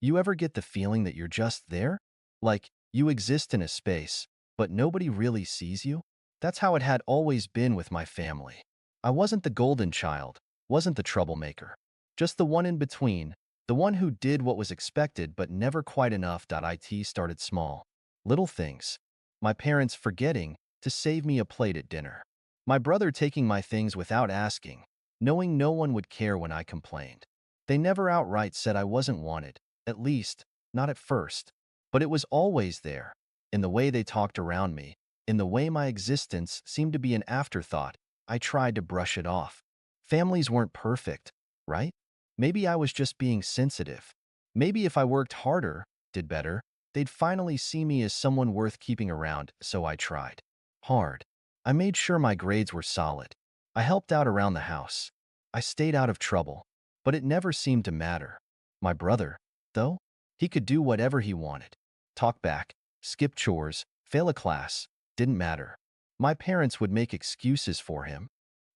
You ever get the feeling that you're just there? Like, you exist in a space, but nobody really sees you? That's how it had always been with my family. I wasn't the golden child, wasn't the troublemaker. Just the one in between, the one who did what was expected but never quite enough. It started small. Little things. My parents forgetting to save me a plate at dinner. My brother taking my things without asking, knowing no one would care when I complained. They never outright said I wasn't wanted, at least, not at first. But it was always there, in the way they talked around me, in the way my existence seemed to be an afterthought. I tried to brush it off. Families weren't perfect, right? Maybe I was just being sensitive. Maybe if I worked harder, did better, they'd finally see me as someone worth keeping around, so I tried. Hard. I made sure my grades were solid. I helped out around the house. I stayed out of trouble, but it never seemed to matter. My brother, though, he could do whatever he wanted. Talk back, skip chores, fail a class, didn't matter. My parents would make excuses for him.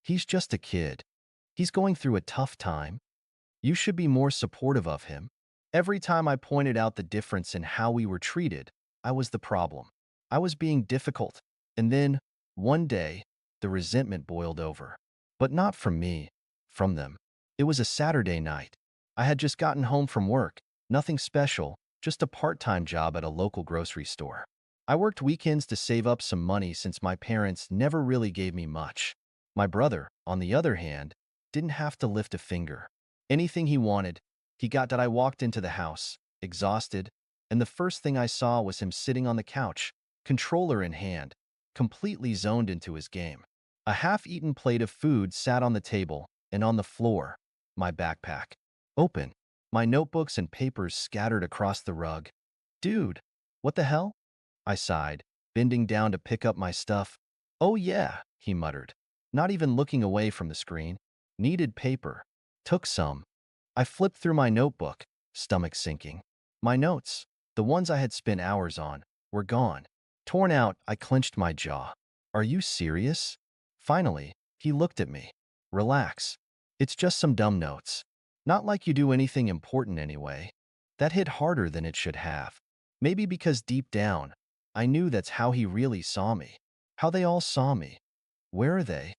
He's just a kid. He's going through a tough time. You should be more supportive of him. Every time I pointed out the difference in how we were treated, I was the problem. I was being difficult. And then, one day, the resentment boiled over. But not from me, from them. It was a Saturday night. I had just gotten home from work, nothing special, just a part-time job at a local grocery store. I worked weekends to save up some money since my parents never really gave me much. My brother, on the other hand, didn't have to lift a finger. Anything he wanted, he got. That I walked into the house, exhausted, and the first thing I saw was him sitting on the couch, controller in hand, completely zoned into his game. A half-eaten plate of food sat on the table, and on the floor, my backpack, open, my notebooks and papers scattered across the rug. Dude, what the hell? I sighed, bending down to pick up my stuff. Oh yeah, he muttered, not even looking away from the screen. Needed paper. Took some. I flipped through my notebook, stomach sinking. My notes, the ones I had spent hours on, were gone. Torn out, I clenched my jaw. Are you serious? Finally, he looked at me. Relax. It's just some dumb notes. Not like you do anything important anyway. That hit harder than it should have. Maybe because deep down, I knew that's how he really saw me. How they all saw me. Where are they?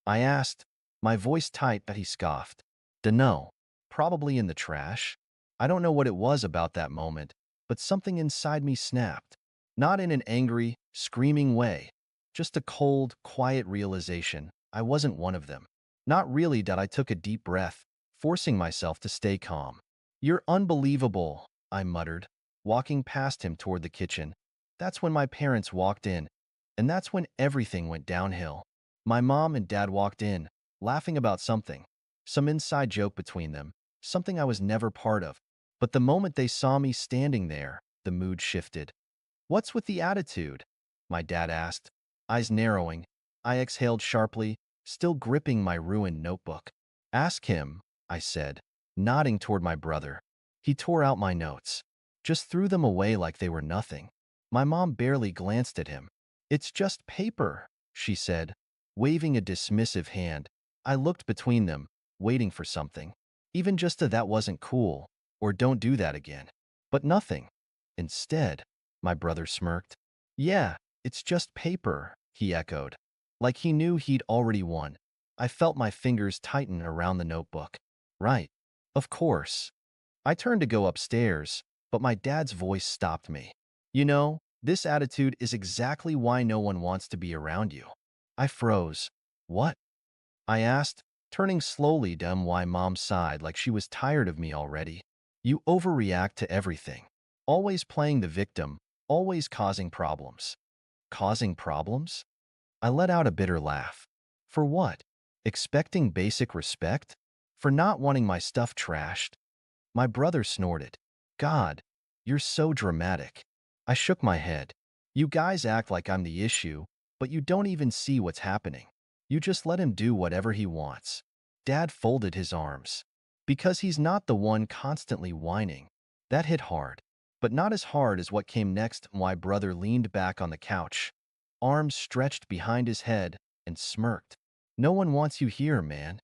I asked, my voice tight, but he scoffed. Dunno. Probably in the trash. I don't know what it was about that moment, but something inside me snapped. Not in an angry, screaming way. Just a cold, quiet realization I wasn't one of them. Not really. I took a deep breath, forcing myself to stay calm. You're unbelievable, I muttered, walking past him toward the kitchen. That's when my parents walked in, and that's when everything went downhill. My mom and dad walked in, laughing about something, some inside joke between them, something I was never part of. But the moment they saw me standing there, the mood shifted. What's with the attitude? My dad asked, eyes narrowing. I exhaled sharply, still gripping my ruined notebook. Ask him, I said, nodding toward my brother. He tore out my notes, just threw them away like they were nothing. My mom barely glanced at him. It's just paper, she said, waving a dismissive hand. I looked between them, waiting for something. Even just a "that wasn't cool," or "don't do that again." But nothing. Instead, my brother smirked. Yeah, it's just paper, he echoed. Like he knew he'd already won. I felt my fingers tighten around the notebook. Right. Of course. I turned to go upstairs, but my dad's voice stopped me. You know, this attitude is exactly why no one wants to be around you. I froze. What? I asked, turning slowly to why Mom sighed like she was tired of me already. You overreact to everything. Always playing the victim, always causing problems. Causing problems? I let out a bitter laugh. For what? Expecting basic respect? For not wanting my stuff trashed? My brother snorted. God, you're so dramatic. I shook my head. You guys act like I'm the issue, but you don't even see what's happening. You just let him do whatever he wants. Dad folded his arms. Because he's not the one constantly whining. That hit hard. But not as hard as what came next. My brother leaned back on the couch, arms stretched behind his head, and smirked. No one wants you here, man.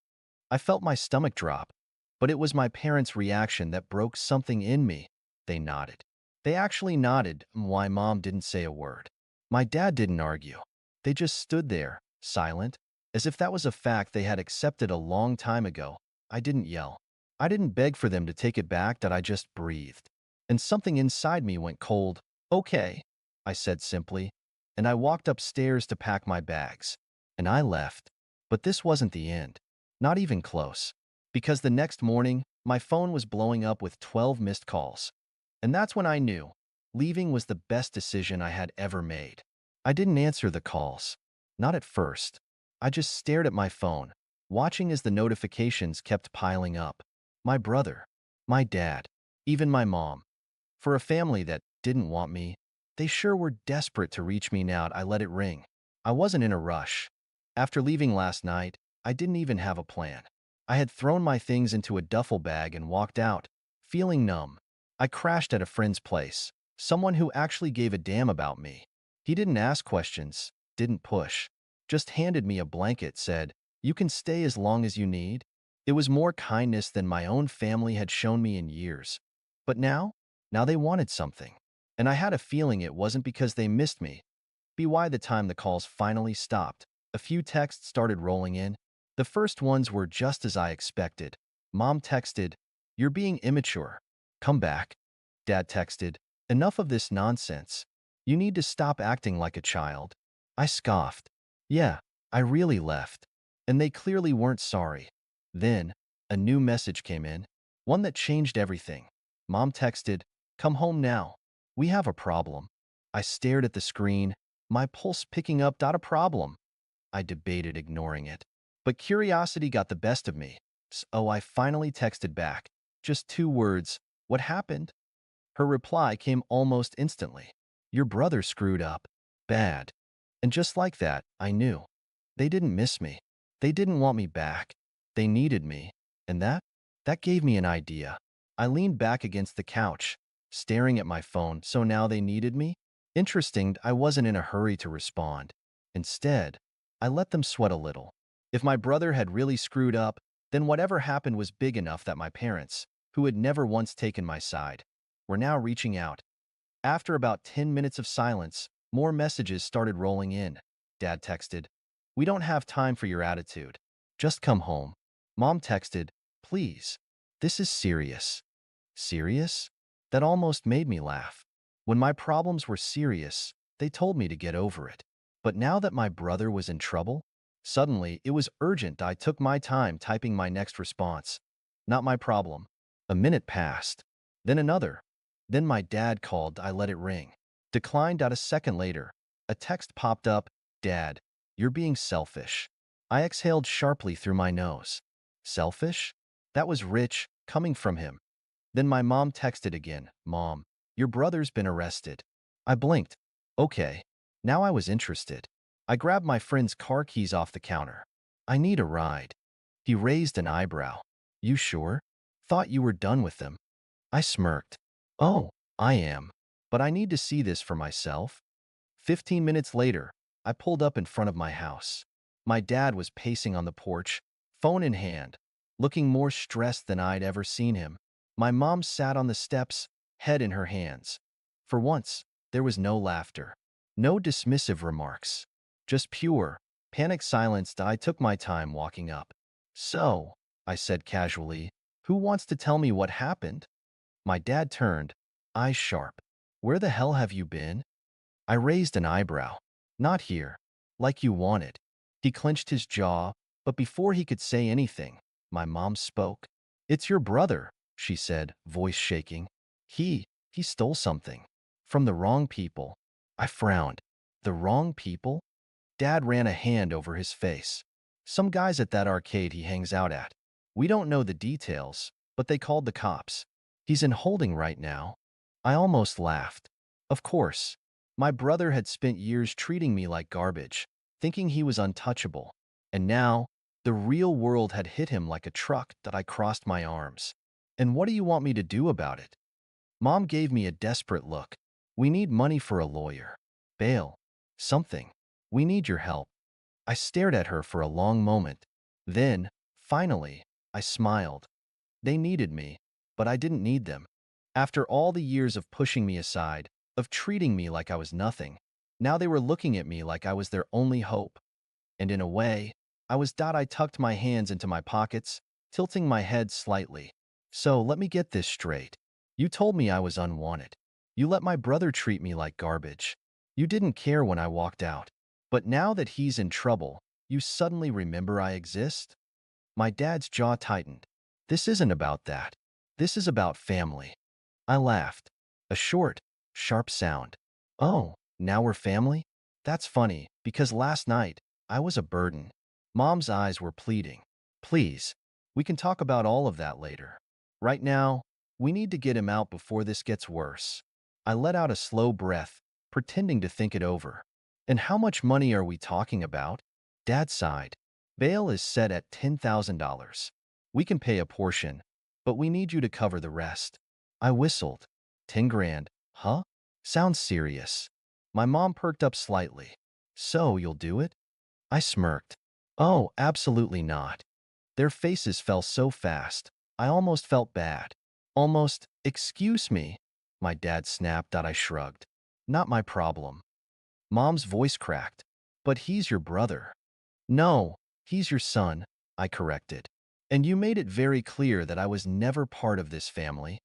I felt my stomach drop, but it was my parents' reaction that broke something in me. They nodded. They actually nodded, why Mom didn't say a word. My dad didn't argue. They just stood there, silent, as if that was a fact they had accepted a long time ago. I didn't yell. I didn't beg for them to take it back, that I just breathed. And something inside me went cold. Okay, I said simply, and I walked upstairs to pack my bags. And I left. But this wasn't the end. Not even close. Because the next morning, my phone was blowing up with 12 missed calls. And that's when I knew leaving was the best decision I had ever made. I didn't answer the calls. Not at first. I just stared at my phone, watching as the notifications kept piling up. My brother, my dad, even my mom. For a family that didn't want me, they sure were desperate to reach me now. I let it ring. I wasn't in a rush. After leaving last night, I didn't even have a plan. I had thrown my things into a duffel bag and walked out, feeling numb. I crashed at a friend's place, someone who actually gave a damn about me. He didn't ask questions, didn't push, just handed me a blanket, said, "You can stay as long as you need." It was more kindness than my own family had shown me in years. But now they wanted something. And I had a feeling it wasn't because they missed me. By the time the calls finally stopped, a few texts started rolling in. The first ones were just as I expected. Mom texted, "You're being immature. Come back." Dad texted, "Enough of this nonsense. You need to stop acting like a child." I scoffed. Yeah, I really left. And they clearly weren't sorry. Then, a new message came in, one that changed everything. Mom texted, "Come home now. We have a problem." I stared at the screen, my pulse picking up. "A problem?" I debated ignoring it. But curiosity got the best of me. So I finally texted back. Just 2 words. "What happened?" Her reply came almost instantly. "Your brother screwed up. Bad." And just like that, I knew. They didn't miss me. They didn't want me back. They needed me. And that gave me an idea. I leaned back against the couch, staring at my phone. So now they needed me? Interesting, I wasn't in a hurry to respond. Instead, I let them sweat a little. If my brother had really screwed up, then whatever happened was big enough that my parents, who had never once taken my side, were now reaching out. After about 10 minutes of silence, more messages started rolling in. Dad texted, "We don't have time for your attitude. Just come home." Mom texted, "Please. This is serious." Serious? That almost made me laugh. When my problems were serious, they told me to get over it. But now that my brother was in trouble, suddenly it was urgent. I took my time typing my next response. "Not my problem." A minute passed. Then another. Then my dad called. I let it ring. Declined. A second later, a text popped up. "Dad, you're being selfish." I exhaled sharply through my nose. Selfish? That was rich, coming from him. Then my mom texted again. "Mom, your brother's been arrested." I blinked. Okay. Now I was interested. I grabbed my friend's car keys off the counter. "I need a ride." He raised an eyebrow. "You sure? Thought you were done with them." I smirked. "Oh, I am. But I need to see this for myself." 15 minutes later, I pulled up in front of my house. My dad was pacing on the porch, phone in hand, looking more stressed than I'd ever seen him. My mom sat on the steps, head in her hands. For once, there was no laughter, no dismissive remarks, just pure, panicked silence. I took my time walking up. "So," I said casually, "who wants to tell me what happened?" My dad turned, eyes sharp. "Where the hell have you been?" I raised an eyebrow. "Not here. Like you wanted." He clenched his jaw, but before he could say anything, my mom spoke. "It's your brother," she said, voice shaking. He stole something. From the wrong people." I frowned. "The wrong people?" Dad ran a hand over his face. "Some guys at that arcade he hangs out at. We don't know the details, but they called the cops. He's in holding right now." I almost laughed. Of course. My brother had spent years treating me like garbage, thinking he was untouchable. And now, the real world had hit him like a truck. That I crossed my arms. "And what do you want me to do about it?" Mom gave me a desperate look. "We need money for a lawyer. Bail. Something. We need your help." I stared at her for a long moment. Then, finally, I smiled. They needed me, but I didn't need them. After all the years of pushing me aside, of treating me like I was nothing, now they were looking at me like I was their only hope. And in a way, I tucked my hands into my pockets, tilting my head slightly. So let me get this straight. You told me I was unwanted. You let my brother treat me like garbage. You didn't care when I walked out. But now that he's in trouble, you suddenly remember I exist? My dad's jaw tightened. This isn't about that. This is about family. I laughed. A short, sharp sound. Oh, now we're family? That's funny, because last night, I was a burden. Mom's eyes were pleading. Please, we can talk about all of that later. Right now, we need to get him out before this gets worse. I let out a slow breath, pretending to think it over. And how much money are we talking about? Dad sighed. Bail is set at $10,000. We can pay a portion, but we need you to cover the rest. I whistled. 10 grand, huh? Sounds serious. My mom perked up slightly. So you'll do it? I smirked. Oh, absolutely not. Their faces fell so fast, I almost felt bad. Almost, excuse me, my dad snapped. I shrugged. Not my problem. Mom's voice cracked. But he's your brother. No, he's your son, I corrected. And you made it very clear that I was never part of this family.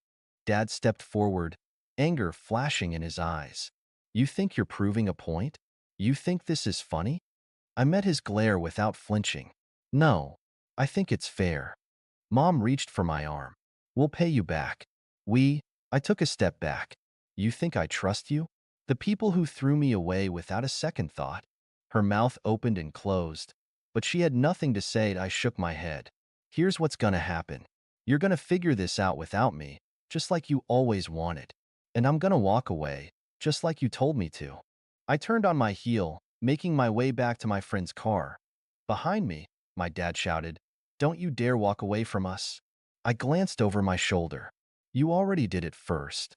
Dad stepped forward, anger flashing in his eyes. You think you're proving a point? You think this is funny? I met his glare without flinching. No, I think it's fair. Mom reached for my arm. We'll pay you back. I took a step back. You think I trust you? The people who threw me away without a second thought. Her mouth opened and closed, but she had nothing to say. I shook my head. Here's what's gonna happen. You're gonna figure this out without me, just like you always wanted. And I'm gonna walk away, just like you told me to. I turned on my heel, making my way back to my friend's car. Behind me, my dad shouted, "Don't you dare walk away from us." I glanced over my shoulder. You already did it first.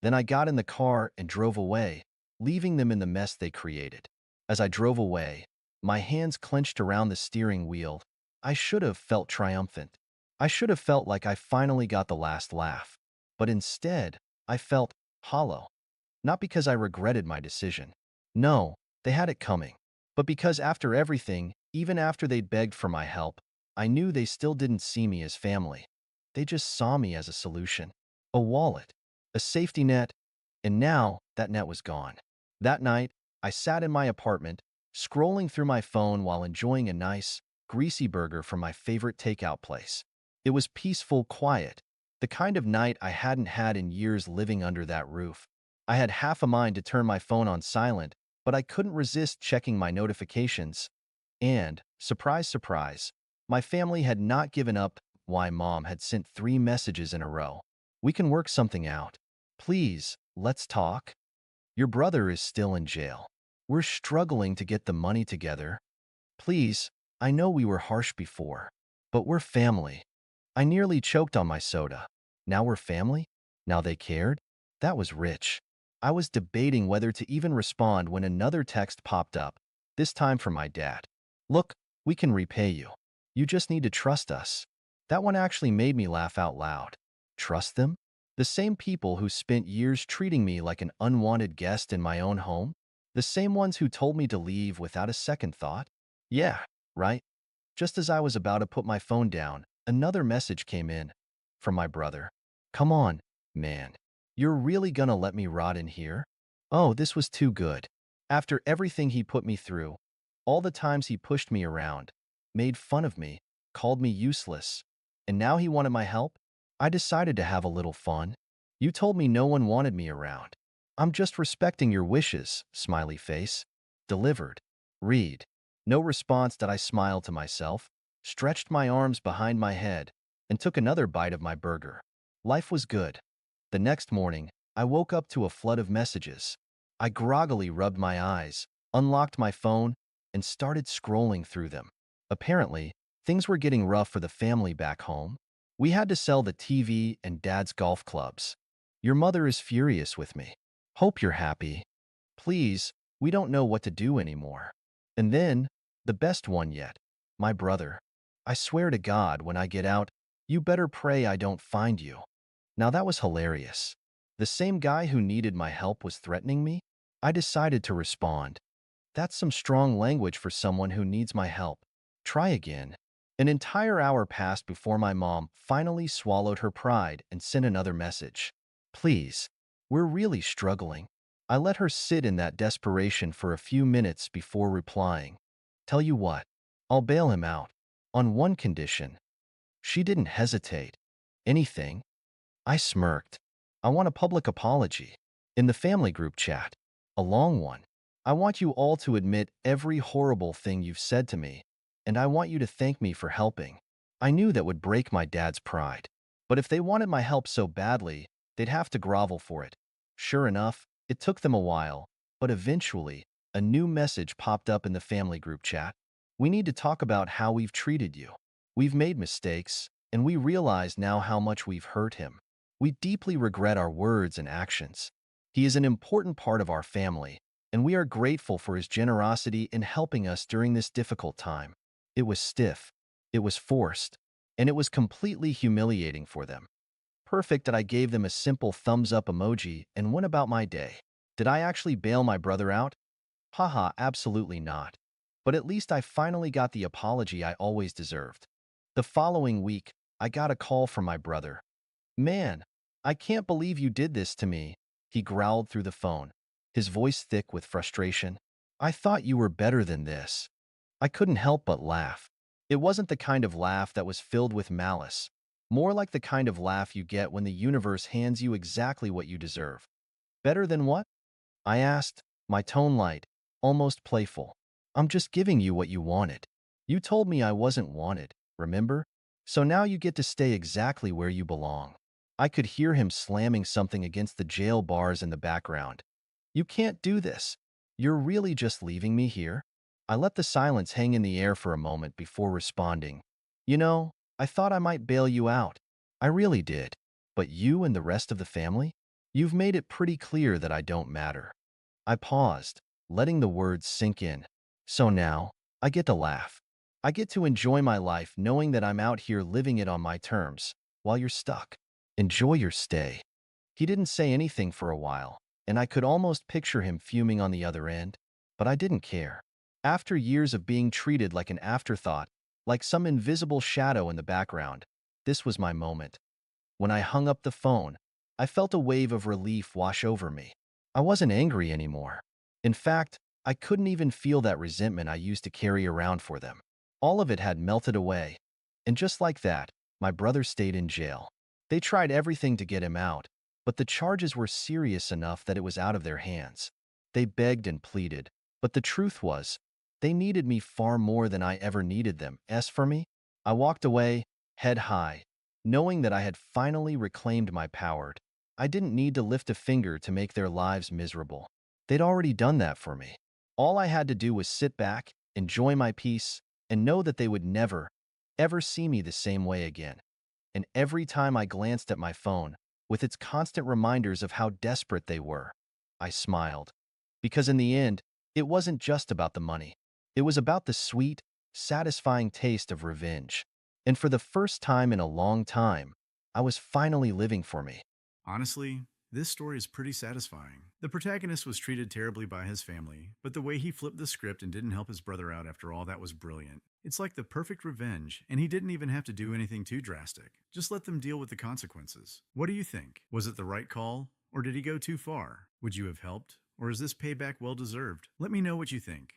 Then I got in the car and drove away, leaving them in the mess they created. As I drove away, my hands clenched around the steering wheel. I should have felt triumphant. I should have felt like I finally got the last laugh. But instead, I felt hollow. Not because I regretted my decision. No, they had it coming. But because after everything, even after they'd begged for my help, I knew they still didn't see me as family. They just saw me as a solution. A wallet. A safety net. And now, that net was gone. That night, I sat in my apartment, scrolling through my phone while enjoying a nice, greasy burger from my favorite takeout place. It was peaceful, quiet. The kind of night I hadn't had in years living under that roof. I had half a mind to turn my phone on silent, but I couldn't resist checking my notifications. And, surprise, surprise, my family had not given up. Why Mom had sent 3 messages in a row. We can work something out. Please, let's talk. Your brother is still in jail. We're struggling to get the money together. Please, I know we were harsh before, but we're family. I nearly choked on my soda. Now we're family? Now they cared? That was rich. I was debating whether to even respond when another text popped up, this time from my dad. Look, we can repay you. You just need to trust us. That one actually made me laugh out loud. Trust them? The same people who spent years treating me like an unwanted guest in my own home? The same ones who told me to leave without a second thought? Yeah, right. Just as I was about to put my phone down, another message came in from my brother. Come on, man. You're really gonna let me rot in here? Oh, this was too good. After everything he put me through, all the times he pushed me around, made fun of me, called me useless, and now he wanted my help? I decided to have a little fun. You told me no one wanted me around. I'm just respecting your wishes, smiley face. Delivered. Read. No response. That I smiled to myself, stretched my arms behind my head, and took another bite of my burger. Life was good. The next morning, I woke up to a flood of messages. I groggily rubbed my eyes, unlocked my phone, and started scrolling through them. Apparently, things were getting rough for the family back home. We had to sell the TV and Dad's golf clubs. Your mother is furious with me. Hope you're happy. Please, we don't know what to do anymore. And then, the best one yet, my brother. I swear to God, when I get out, you better pray I don't find you. Now that was hilarious. The same guy who needed my help was threatening me? I decided to respond. That's some strong language for someone who needs my help. Try again. An entire hour passed before my mom finally swallowed her pride and sent another message. Please, we're really struggling. I let her sit in that desperation for a few minutes before replying. Tell you what, I'll bail him out. On one condition. She didn't hesitate. Anything? I smirked. I want a public apology. In the family group chat. A long one. I want you all to admit every horrible thing you've said to me, and I want you to thank me for helping. I knew that would break my dad's pride. But if they wanted my help so badly, they'd have to grovel for it. Sure enough, it took them a while, but eventually, a new message popped up in the family group chat. We need to talk about how we've treated you. We've made mistakes, and we realize now how much we've hurt him. We deeply regret our words and actions. He is an important part of our family, and we are grateful for his generosity in helping us during this difficult time. It was stiff, it was forced, and it was completely humiliating for them. Perfect that I gave them a simple thumbs up emoji and went about my day. Did I actually bail my brother out? Haha, absolutely not. But at least I finally got the apology I always deserved. The following week, I got a call from my brother. Man, I can't believe you did this to me, he growled through the phone, his voice thick with frustration. I thought you were better than this. I couldn't help but laugh. It wasn't the kind of laugh that was filled with malice, more like the kind of laugh you get when the universe hands you exactly what you deserve. Better than what? I asked, my tone light, almost playful. I'm just giving you what you wanted. You told me I wasn't wanted, remember? So now you get to stay exactly where you belong. I could hear him slamming something against the jail bars in the background. You can't do this. You're really just leaving me here? I let the silence hang in the air for a moment before responding. You know, I thought I might bail you out. I really did. But you and the rest of the family? You've made it pretty clear that I don't matter. I paused, letting the words sink in. So now, I get to laugh. I get to enjoy my life knowing that I'm out here living it on my terms, while you're stuck. Enjoy your stay. He didn't say anything for a while, and I could almost picture him fuming on the other end, but I didn't care. After years of being treated like an afterthought, like some invisible shadow in the background, this was my moment. When I hung up the phone, I felt a wave of relief wash over me. I wasn't angry anymore. In fact, I couldn't even feel that resentment I used to carry around for them. All of it had melted away. And just like that, my brother stayed in jail. They tried everything to get him out, but the charges were serious enough that it was out of their hands. They begged and pleaded, but the truth was, they needed me far more than I ever needed them. As for me, I walked away, head high, knowing that I had finally reclaimed my power. I didn't need to lift a finger to make their lives miserable. They'd already done that for me. All I had to do was sit back, enjoy my peace, and know that they would never, ever see me the same way again. And every time I glanced at my phone, with its constant reminders of how desperate they were, I smiled. Because in the end, it wasn't just about the money. It was about the sweet, satisfying taste of revenge. And for the first time in a long time, I was finally living for me. Honestly, this story is pretty satisfying. The protagonist was treated terribly by his family, but the way he flipped the script and didn't help his brother out after all that was brilliant. It's like the perfect revenge, and he didn't even have to do anything too drastic. Just let them deal with the consequences. What do you think? Was it the right call, or did he go too far? Would you have helped? Or is this payback well deserved? Let me know what you think.